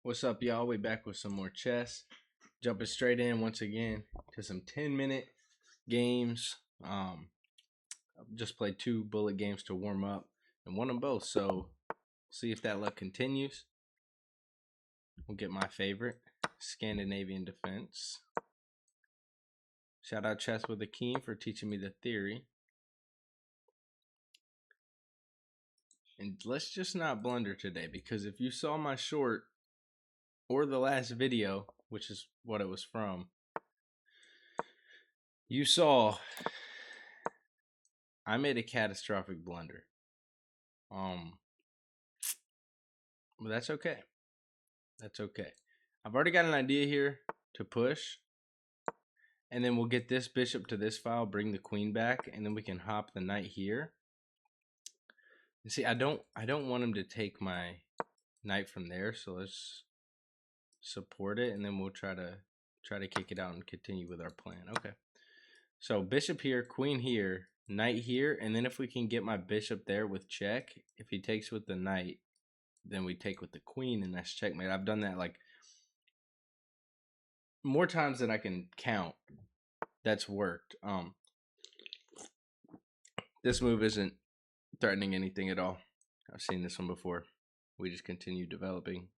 What's up, y'all? We back with some more chess. Jumping straight in once again to some 10-minute games. I've just played 2 bullet games to warm up and won them both. So see if that luck continues. We'll get my favorite, Scandinavian defense. Shout out Chess with a Keen for teaching me the theory. And let's just not blunder today, because if you saw my short or the last video, which is what it was from, you saw I made a catastrophic blunder. But that's okay. That's okay. I've already got an idea here to push, and then we'll get this bishop to this file, bring the queen back, and then we can hop the knight here. And see, I don't want him to take my knight from there, so let's support it, and then we'll try to kick it out and continue with our plan. Okay. So bishop here, queen here, knight here, and then if we can get my bishop there with check, if he takes with the knight, then we take with the queen, and that's checkmate. I've done that like more times than I can count. That's worked. This move isn't threatening anything at all. I've seen this one before. We just continue developing.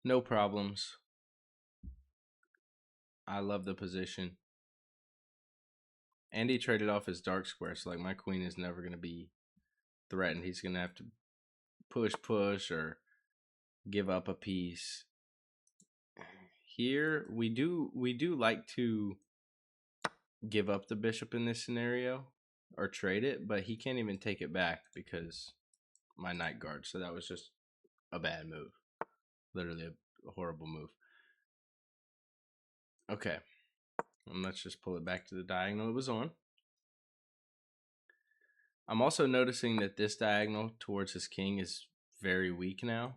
No problems. I love the position. And he traded off his dark square, so like my queen is never going to be threatened. He's going to have to push or give up a piece. Here we do like to give up the bishop in this scenario or trade it, but he can't even take it back because my knight guards. So that was just a bad move. Literally a horrible move. Okay. And let's just pull it back to the diagonal it was on. I'm also noticing that this diagonal towards his king is very weak now.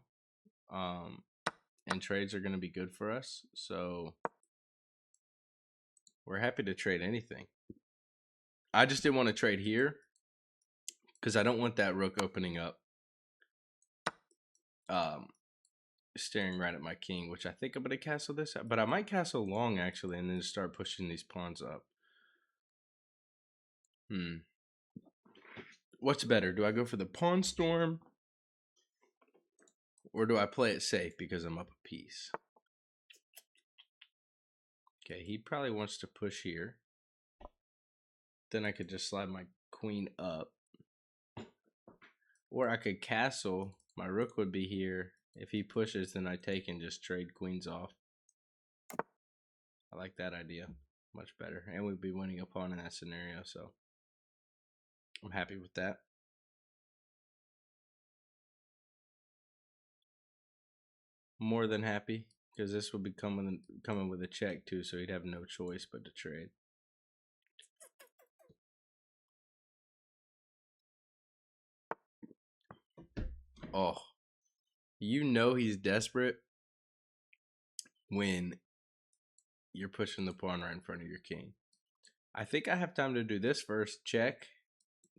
And trades are going to be good for us. So we're happy to trade anything. I just didn't want to trade here because I don't want that rook opening up, staring right at my king, which I think I'm going to castle this out. But I might castle long, actually, and then just start pushing these pawns up. What's better? Do I go for the pawn storm, or do I play it safe because I'm up a piece? Okay, he probably wants to push here. Then I could just slide my queen up. Or I could castle. My rook would be here. If he pushes, then I take and just trade queens off. I like that idea much better. And we'd be winning a pawn in that scenario, so I'm happy with that. More than happy, because this would be coming with a check too, so he'd have no choice but to trade. Oh, you know he's desperate when you're pushing the pawn right in front of your king. I think I have time to do this first. Check,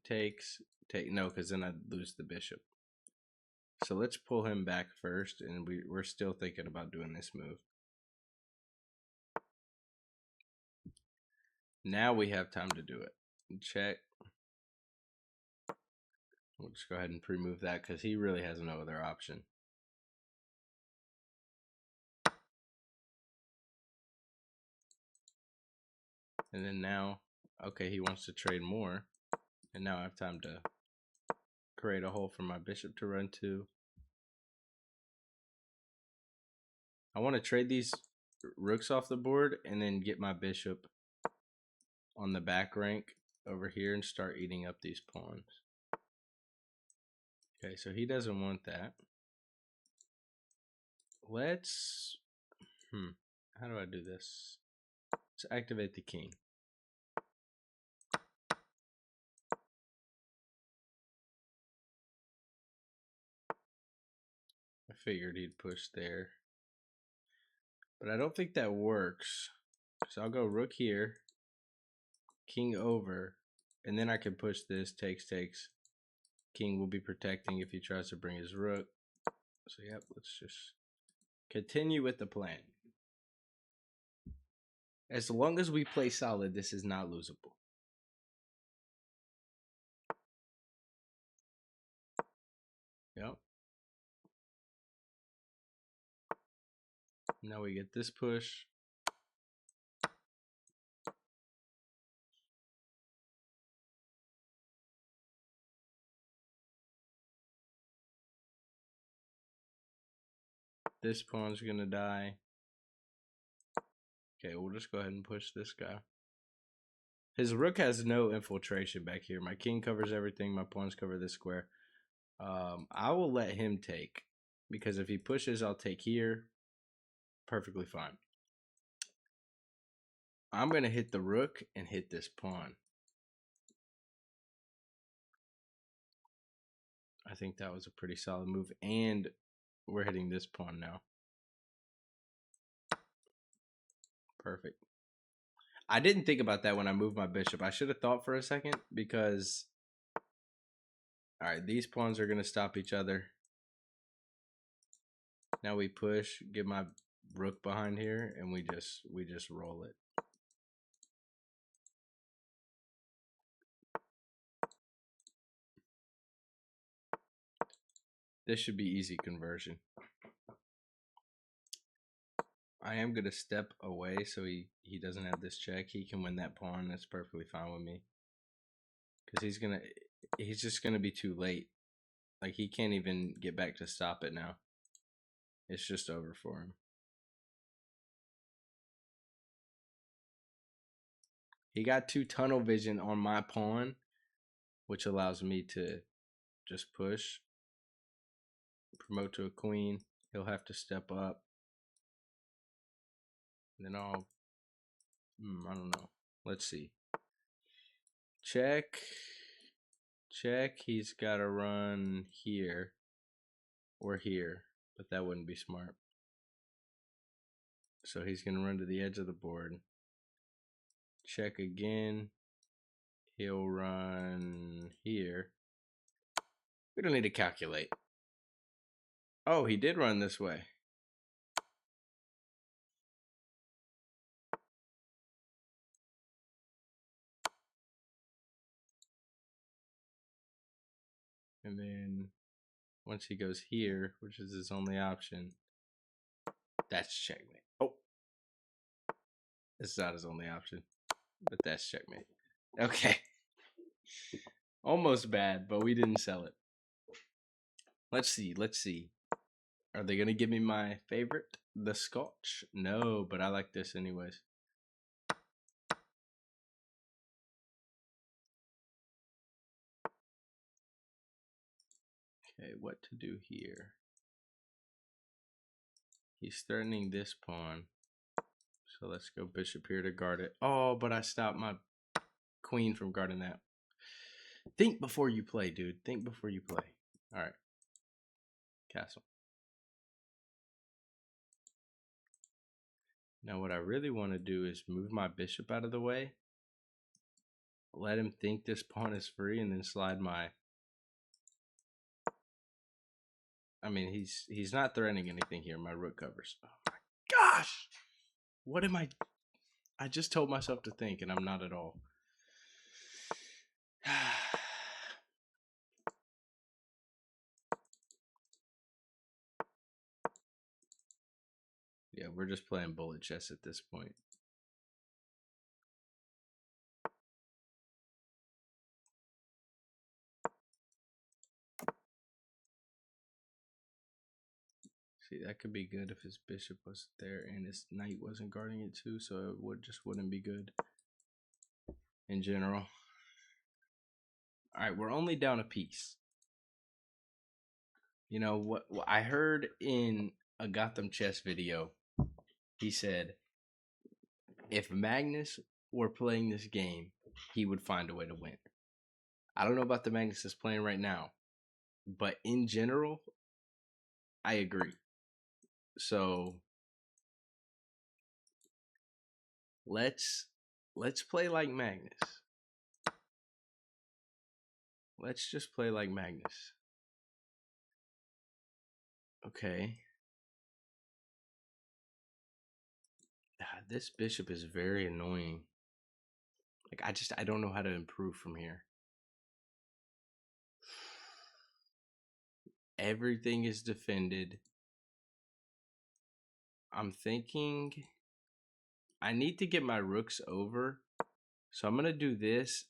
takes, take. No, because then I'd lose the bishop. So let's pull him back first, and we're still thinking about doing this move. Now we have time to do it. Check. We'll just go ahead and pre-move that because he really has no other option. And then now, okay, he wants to trade more. And now I have time to create a hole for my bishop to run to. I want to trade these rooks off the board and then get my bishop on the back rank over here and start eating up these pawns. Okay, so he doesn't want that. Let's, how do I do this? Let's activate the king. I figured he'd push there. But I don't think that works. So I'll go rook here, king over, and then I can push this, takes. King will be protecting if he tries to bring his rook. So yep, let's just continue with the plan. As long as we play solid, this is not losable. Yep. Now we get this push. This pawn's gonna die. Okay, we'll just go ahead and push this guy. His rook has no infiltration back here. My king covers everything. My pawns cover this square. I will let him take, because if he pushes, I'll take here. Perfectly fine. I'm going to hit the rook and hit this pawn. I think that was a pretty solid move, and we're hitting this pawn now. Perfect. I didn't think about that when I moved my bishop. I should have thought for a second, because all right, these pawns are going to stop each other. Now we push, get my rook behind here, and we just roll it. This should be easy conversion. I am going to step away so he doesn't have this check. He can win that pawn. That's perfectly fine with me. Because he's just going to be too late. Like, he can't even get back to stop it now. It's just over for him. He got 2 tunnel vision on my pawn, which allows me to just push. Promote to a queen. He'll have to step up. And then I'll... I don't know. Let's see. Check. Check. He's got to run here. Or here. But that wouldn't be smart. So he's going to run to the edge of the board. Check again. He'll run here. We don't need to calculate. Oh, he did run this way. And then once he goes here, which is his only option, that's checkmate. Oh, it's not his only option, but that's checkmate. Okay. Almost bad, but we didn't sell it. Let's see. Let's see. Are they going to give me my favorite? The Scotch? No, but I like this anyways. Okay, what to do here? He's threatening this pawn. So let's go bishop here to guard it. Oh, but I stopped my queen from guarding that. Think before you play, dude. Think before you play. All right. Castle. Now what I really want to do is move my bishop out of the way. Let him think this pawn is free and then slide my... I mean, he's not threatening anything here. My rook covers. Oh my gosh! What am I... I just told myself to think and I'm not at all. Yeah, we're just playing bullet chess at this point. See, that could be good if his bishop wasn't there and his knight wasn't guarding it too, so it wouldn't be good in general. All right, we're only down a piece. You know what I heard in a Gotham chess video? He said, if Magnus were playing this game, he would find a way to win. I don't know about the Magnus that's playing right now, but in general, I agree. So let's play like Magnus. Let's just play like Magnus. Okay. This bishop is very annoying. Like, I don't know how to improve from here. Everything is defended. I'm thinking I need to get my rooks over. So I'm going to do this,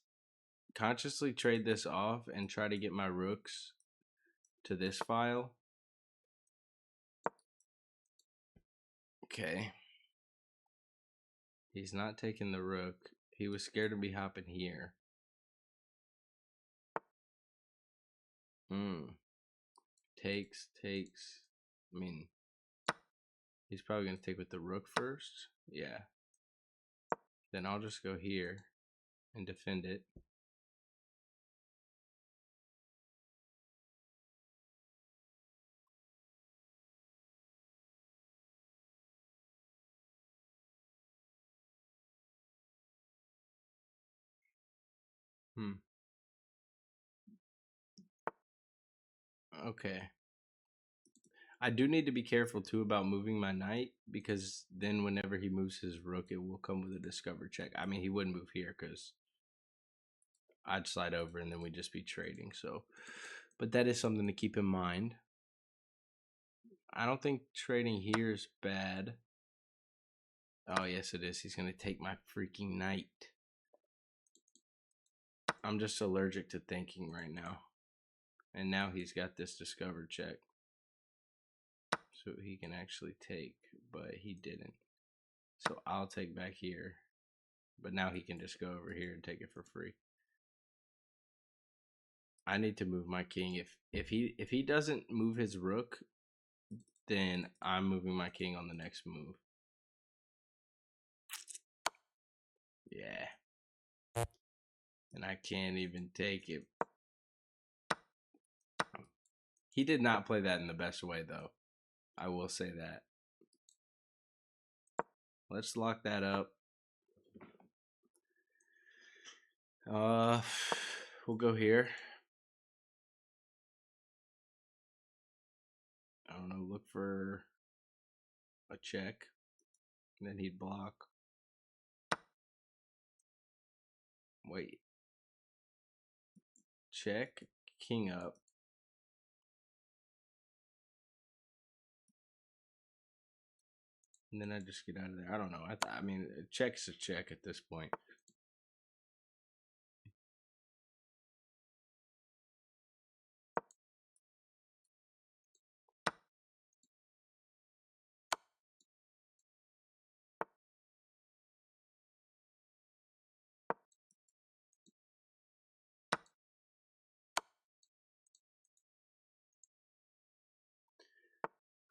consciously trade this off, and try to get my rooks to this file. Okay. He's not taking the rook. He was scared of me hopping here. Takes. I mean, he's probably going to take with the rook first. Yeah. Then I'll just go here and defend it. Okay. I do need to be careful too about moving my knight, because then whenever he moves his rook, it will come with a discover check. I mean, he wouldn't move here because I'd slide over and then we'd just be trading. So, but that is something to keep in mind. I don't think trading here is bad. Oh, yes, it is. He's going to take my freaking knight. I'm just allergic to thinking right now. And now he's got this discover check. So he can actually take, but he didn't. So I'll take back here. But now he can just go over here and take it for free. I need to move my king. If he doesn't move his rook, then I'm moving my king on the next move. Yeah. And I can't even take it. He did not play that in the best way, though. I will say that. Let's lock that up. We'll go here. I don't know, look for a check. And then he'd block. Wait. Check. King up. And then I just get out of there. I don't know. I mean, a check's a check at this point.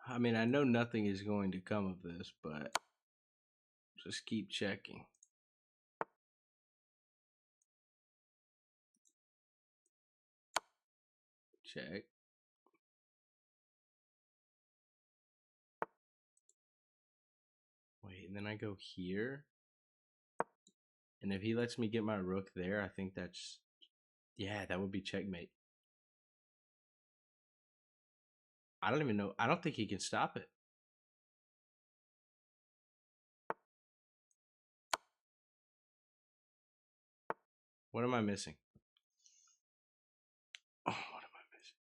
I mean, I know nothing is going to come of this, but just keep checking. Check. Wait, and then I go here. And if he lets me get my rook there, I think that's... Yeah, that would be checkmate. I don't even know. I don't think he can stop it. What am I missing? Oh, what am I missing?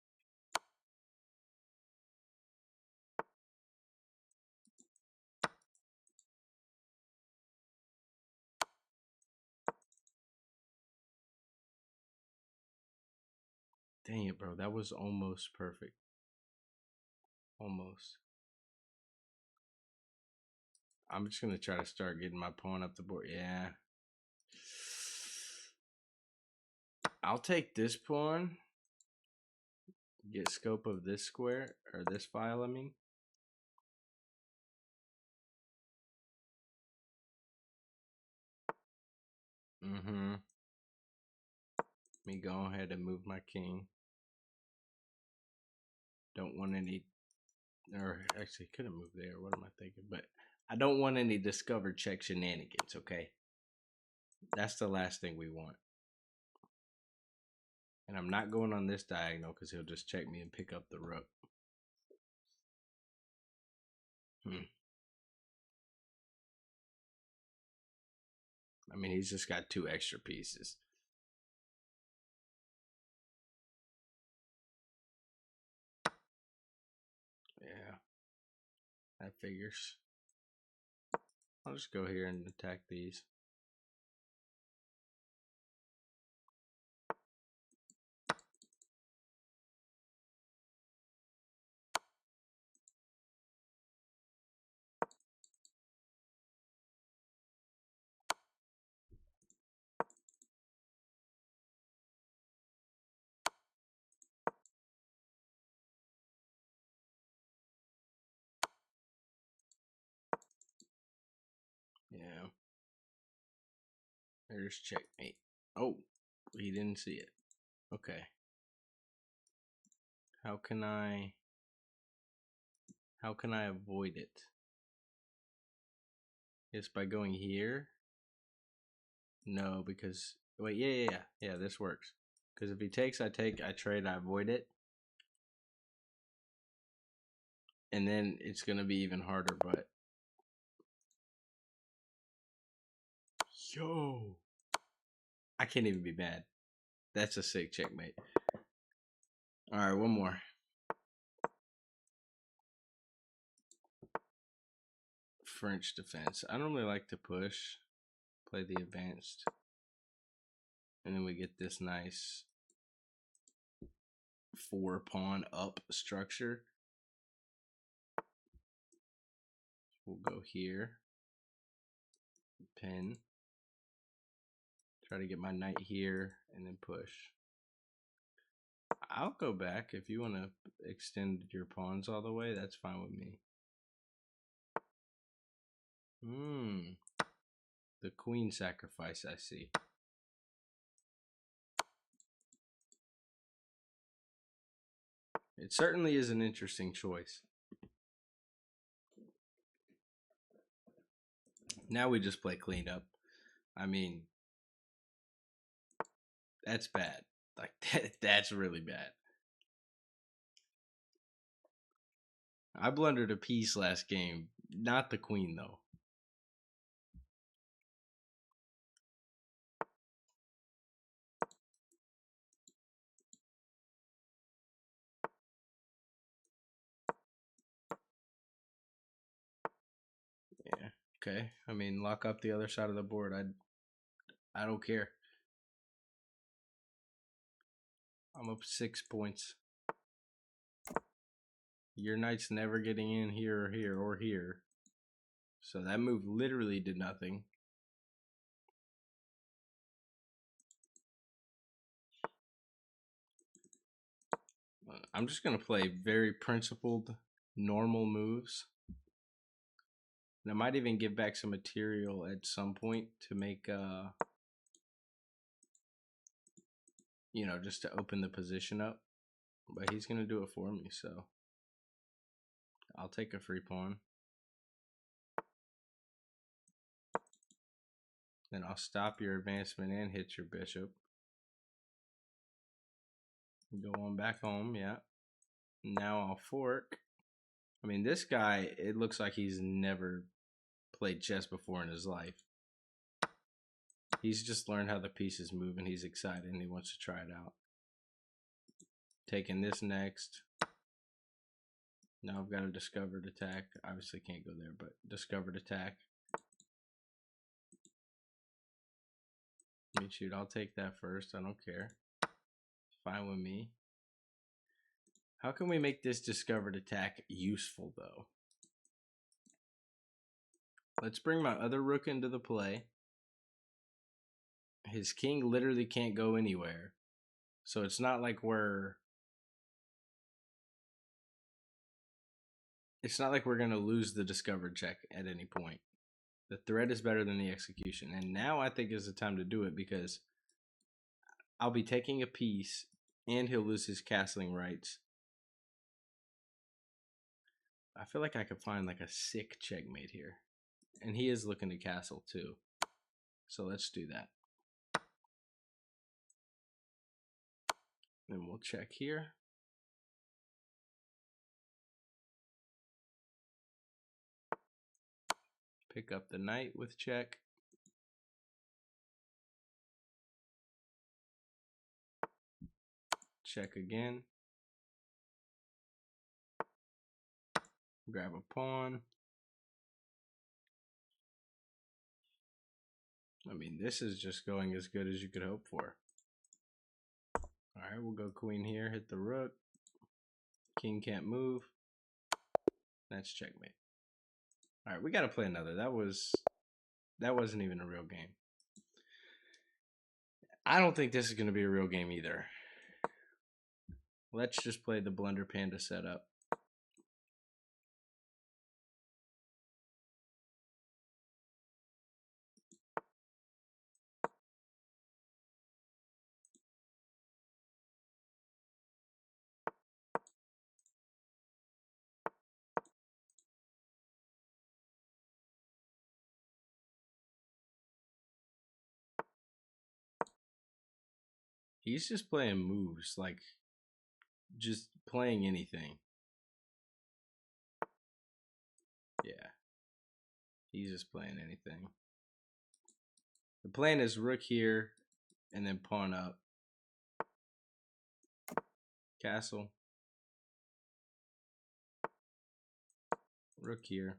Dang it, bro. That was almost perfect. Almost. I'm just going to try to start getting my pawn up the board. Yeah. I'll take this pawn. Get scope of this square. Or this file, I mean. Let me go ahead and move my king. Don't want any... Or actually, couldn't move there. What am I thinking? But I don't want any discover check shenanigans, okay? That's the last thing we want. And I'm not going on this diagonal because he'll just check me and pick up the rook. I mean, he's just got 2 extra pieces. Yeah, that figures. I'll just go here and attack these. Yeah. There's checkmate. Oh, he didn't see it. Okay. How can I avoid it? It's by going here? No, because wait, yeah, this works. Because if he takes, I take, I trade, I avoid it. And then it's gonna be even harder, but yo, I can't even be mad. That's a sick checkmate. Alright, one more. French defense. I don't really like to push. Play the advanced. And then we get this nice 4-pawn up structure. We'll go here. Pin. Try to get my knight here and then push. I'll go back if you want to extend your pawns all the way. That's fine with me. The queen sacrifice, I see. It certainly is an interesting choice. Now we just play cleanup. I mean, that's bad. Like that's really bad. I blundered a piece last game, not the queen though. Yeah. Okay. I mean, lock up the other side of the board. I don't care. I'm up 6 points. Your knight's never getting in here or here or here. So that move literally did nothing. I'm just going to play very principled, normal moves. And I might even give back some material at some point to make, you know, just to open the position up. But he's going to do it for me, so I'll take a free pawn. Then I'll stop your advancement and hit your bishop. Go on back home, yeah. Now I'll fork. I mean, this guy, it looks like he's never played chess before in his life. He's just learned how the pieces move and he's excited and he wants to try it out. Taking this next. Now I've got a discovered attack. Obviously can't go there, but discovered attack. Let me shoot. I'll take that first. I don't care. It's fine with me. How can we make this discovered attack useful, though? Let's bring my other rook into the play. His king literally can't go anywhere. So it's not like we're going to lose the discovered check at any point. The threat is better than the execution. And now I think is the time to do it because I'll be taking a piece and he'll lose his castling rights. I feel like I could find like a sick checkmate here. And he is looking to castle too. So let's do that. Then we'll check here. Pick up the knight with check. Check again. Grab a pawn. I mean, this is just going as good as you could hope for. Alright, we'll go queen here, hit the rook. King can't move. That's checkmate. Alright, we gotta play another. That wasn't even a real game. I don't think this is gonna be a real game either. Let's just play the BlunderPanda setup. He's just playing moves, like just playing anything. Yeah. He's just playing anything. The plan is rook here and then pawn up. Castle. Rook here.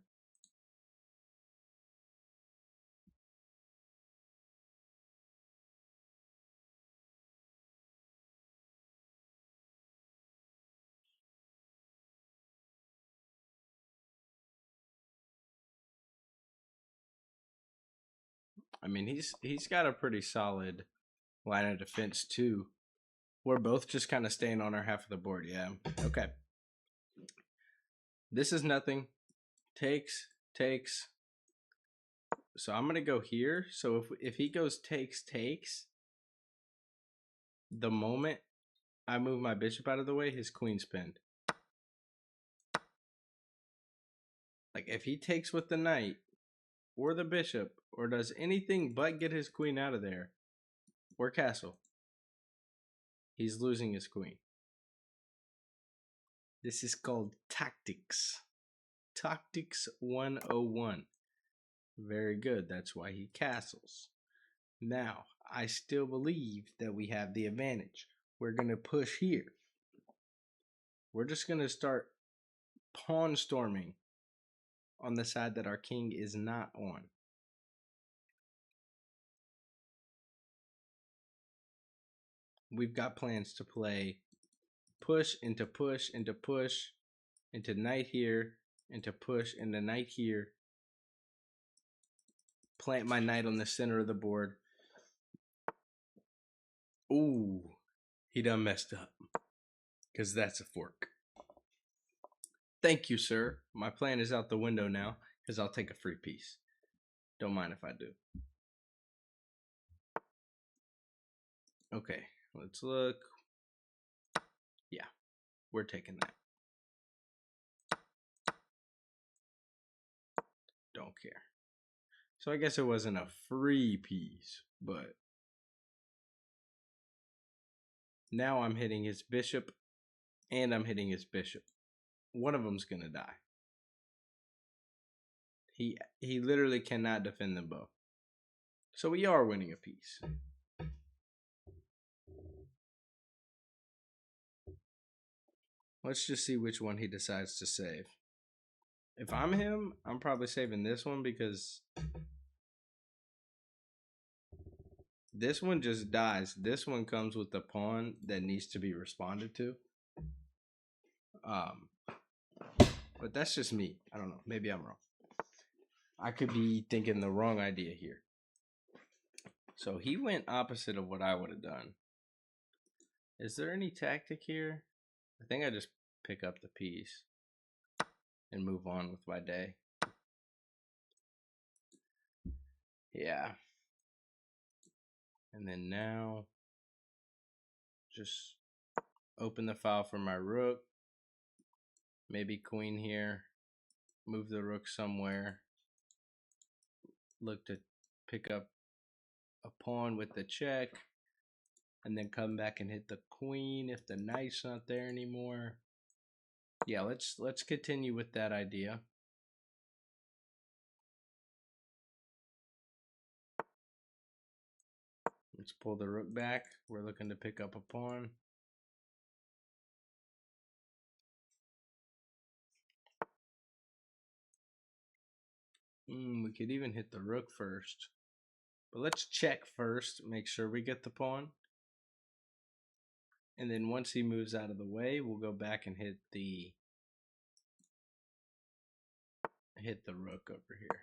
I mean, he's got a pretty solid line of defense too. We're both just kind of staying on our half of the board. Yeah. Okay. This is nothing. Takes. So I'm gonna go here. So if he goes takes, the moment I move my bishop out of the way, his queen's pinned. Like if he takes with the knight or the bishop or does anything but get his queen out of there or castle, he's losing his queen. This is called tactics. Tactics 101. Very good. That's why he castles. Now, I still believe that we have the advantage. We're going to push here. We're just going to start pawn storming on the side that our king is not on. We've got plans to play push into push into push into knight here into push into knight here. Plant my knight on the center of the board. Ooh, he done messed up. Because that's a fork. Thank you, sir. My plan is out the window now because I'll take a free piece. Don't mind if I do. Okay, let's look. Yeah, we're taking that. Don't care. So I guess it wasn't a free piece, but now I'm hitting his bishop and I'm hitting his bishop. One of them's gonna die. He literally cannot defend them both. So we are winning a piece. Let's just see which one he decides to save. If I'm him, I'm probably saving this one because this one just dies. This one comes with the pawn that needs to be responded to. But that's just me. I don't know. Maybe I'm wrong. I could be thinking the wrong idea here. So he went opposite of what I would have done. Is there any tactic here? I think I just pick up the piece and move on with my day. Yeah. And then now, just open the file for my rook. Maybe queen here. Move the rook somewhere. Look to pick up a pawn with the check. And then come back and hit the queen if the knight's not there anymore. Yeah, let's continue with that idea. Let's pull the rook back. We're looking to pick up a pawn. We could even hit the rook first. But let's check first, make sure we get the pawn. And then once he moves out of the way, we'll go back and hit the rook over here.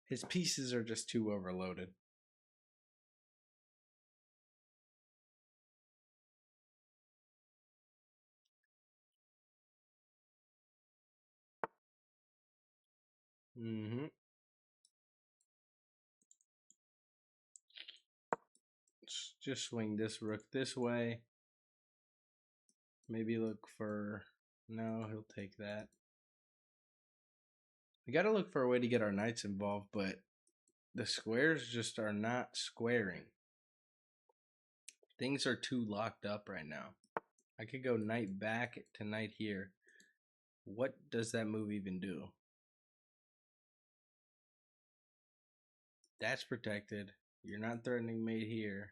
His pieces are just too overloaded. Let's just swing this rook this way. Maybe look for... No, he'll take that. We got to look for a way to get our knights involved, but the squares just are not squaring. Things are too locked up right now. I could go knight back to knight here. What does that move even do? That's protected. You're not threatening mate here.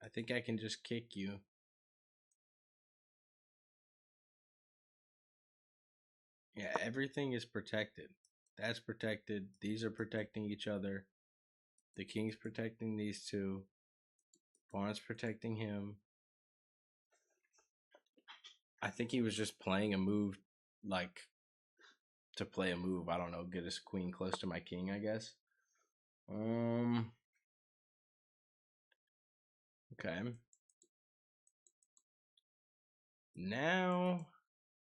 I think I can just kick you. Yeah, everything is protected. That's protected. These are protecting each other. The king's protecting these two. Pawn's protecting him. I think he was just playing a move, like, to play a move. I don't know, get his queen close to my king, I guess. Okay. Now,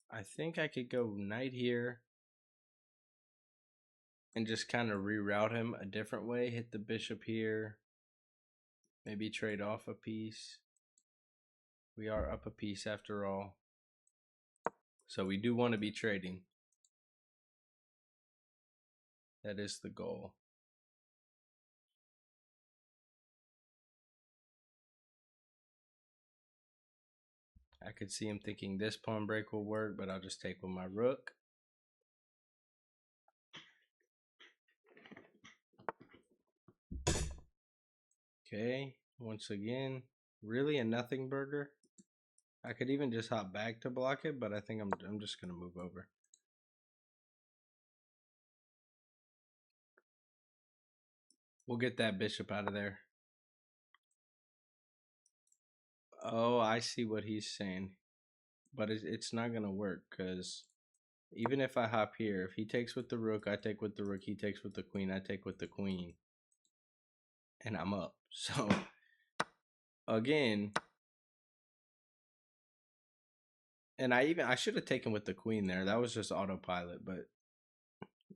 I think I could go knight here and just kind of reroute him a different way. Hit the bishop here. Maybe trade off a piece. We are up a piece after all. So we do want to be trading. That is the goal. I could see him thinking this pawn break will work, but I'll just take with my rook. Okay, once again, really a nothing burger. I could even just hop back to block it, but I think I'm just gonna move over. We'll get that bishop out of there. Oh, I see what he's saying, but it's not gonna work because even if I hop here, if he takes with the rook, I take with the rook. He takes with the queen, I take with the queen, and I'm up. So again. And I should have taken with the queen there. That was just autopilot, but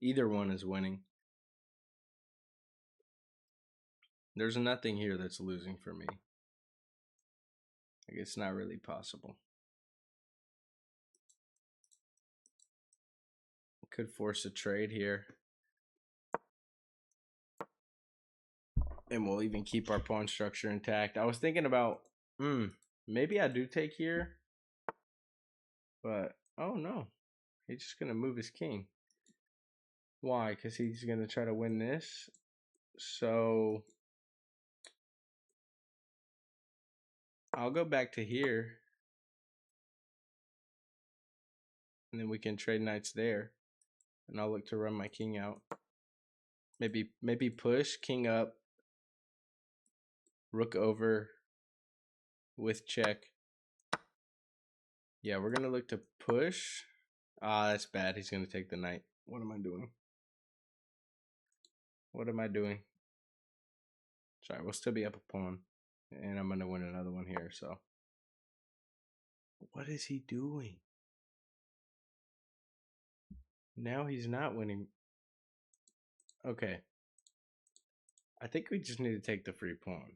either one is winning. There's nothing here that's losing for me. Like, it's not really possible. Could force a trade here. And we'll even keep our pawn structure intact. I was thinking about, maybe I do take here. But, oh no. He's just going to move his king. Why? Because he's going to try to win this. So, I'll go back to here. And then we can trade knights there. And I'll look to run my king out. Maybe push, king up, rook over with check. Yeah, we're going to look to push. Ah, that's bad. He's going to take the knight. What am I doing? What am I doing? Sorry, we'll still be up a pawn. And I'm going to win another one here, so. What is he doing? Now he's not winning. Okay. I think we just need to take the free pawn.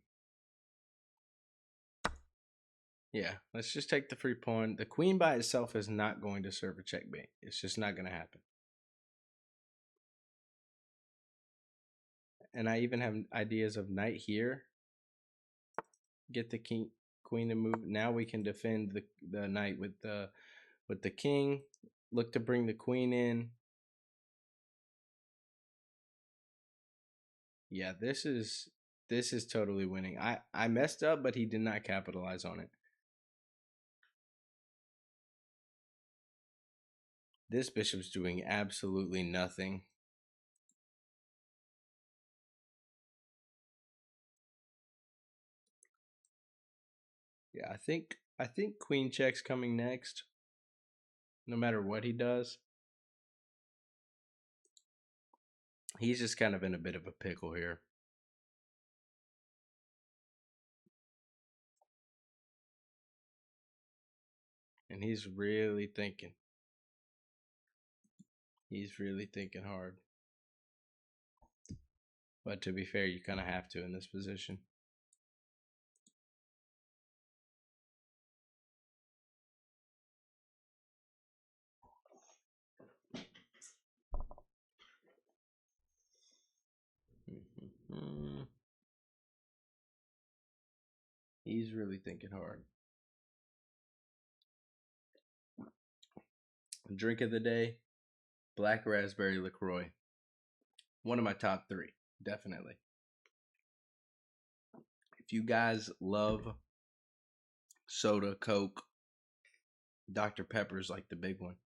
Yeah, let's just take the free pawn. The queen by itself is not going to serve a checkmate. It's just not going to happen. And I even have ideas of knight here. Get the queen to move. Now we can defend the knight with the king. Look to bring the queen in. Yeah, this is This is totally winning. I messed up, but he did not capitalize on it. This bishop's doing absolutely nothing. Yeah, I think queen check's coming next. No matter what he does. He's just kind of in a bit of a pickle here. And he's really thinking. He's really thinking hard. But to be fair, you kind of have to in this position. He's really thinking hard. Drink of the day, black raspberry LaCroix. One of my top 3, definitely. If you guys love soda, Coke, Dr. Pepper's like the big one.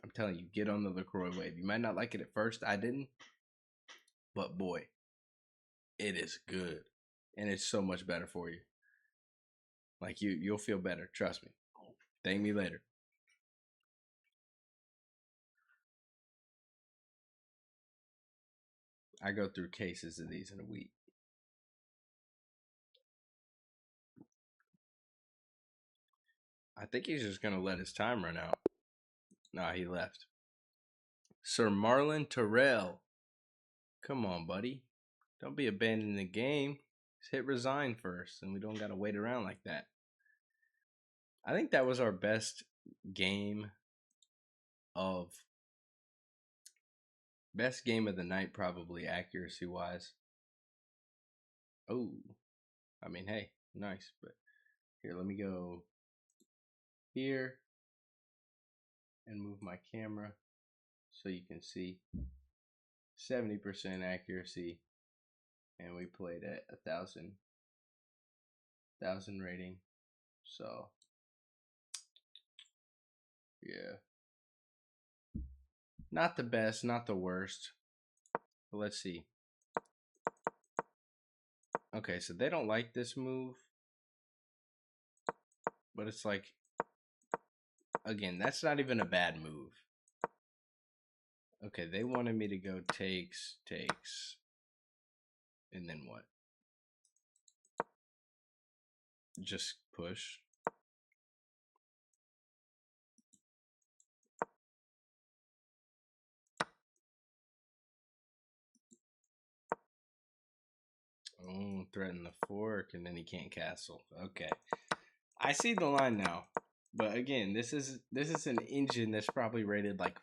I'm telling you, get on the LaCroix wave. You might not like it at first. I didn't. But boy, it is good. And it's so much better for you. Like you'll feel better. Trust me. Thank me later. I go through cases of these in a week. I think he's just going to let his time run out. Nah, he left. Sir Marlon Terrell. Come on, buddy. Don't be abandoning the game. Just hit resign first, and we don't got to wait around like that. I think that was our best game of the night, probably accuracy-wise. Oh, I mean, hey, nice. But here, let me go here and move my camera so you can see 70% accuracy, and we played at 1,000 rating. So yeah, not the best, not the worst, but let's see. Okay, so they don't like this move, but it's like, again, that's not even a bad move. Okay, they wanted me to go takes, and then what? Just push. Oh, threaten the fork, and then he can't castle. Okay, I see the line now. But again, this is an engine that's probably rated like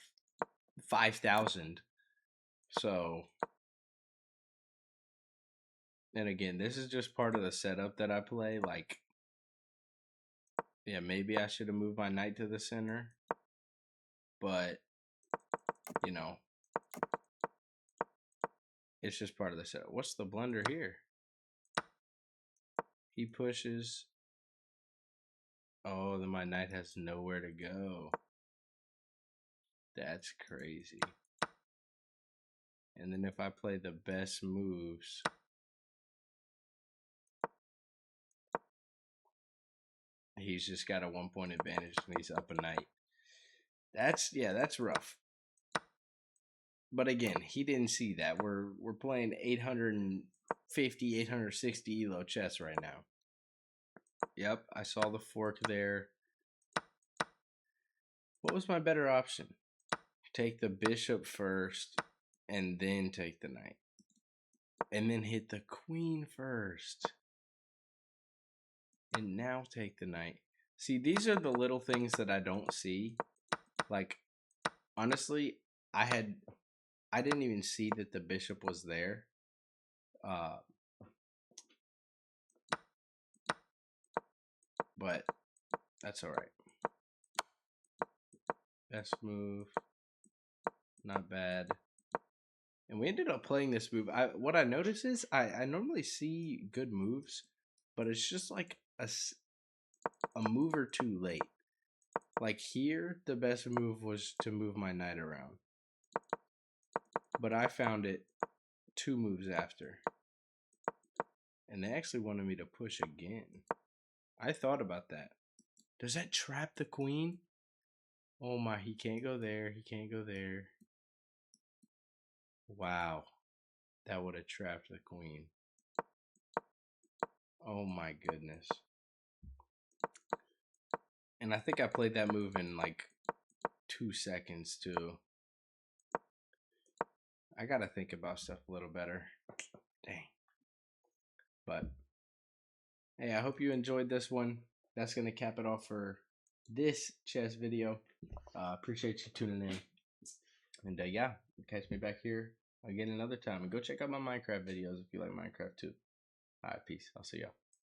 5,000. So, and again, this is just part of the setup that I play. Like, yeah, maybe I should have moved my knight to the center, but you know, it's just part of the setup. What's the blunder here? He pushes. Oh, then my knight has nowhere to go. That's crazy. And then if I play the best moves, he's just got a 1-point advantage and he's up a knight. That's rough. But again, he didn't see that. We're playing 850, 860 elo chess right now. Yep, I saw the fork there. What was my better option? Take the bishop first and then take the knight. And then hit the queen first. And now take the knight. See, these are the little things that I don't see. Like, honestly, I didn't even see that the bishop was there. But that's all right. Best move. Not bad. And we ended up playing this move. What I notice is I normally see good moves, but it's just like a move or two late. Like here, the best move was to move my knight around. But I found it 2 moves after. And they actually wanted me to push again. I thought about that. Does that trap the queen? Oh my, he can't go there. He can't go there. Wow. That would have trapped the queen. Oh my goodness. And I think I played that move in like 2 seconds too. I gotta think about stuff a little better. Dang. But hey, I hope you enjoyed this one. That's gonna cap it off for this chess video. Appreciate you tuning in. And yeah, catch me back here again another time. And go check out my Minecraft videos if you like Minecraft too. Alright, peace. I'll see y'all.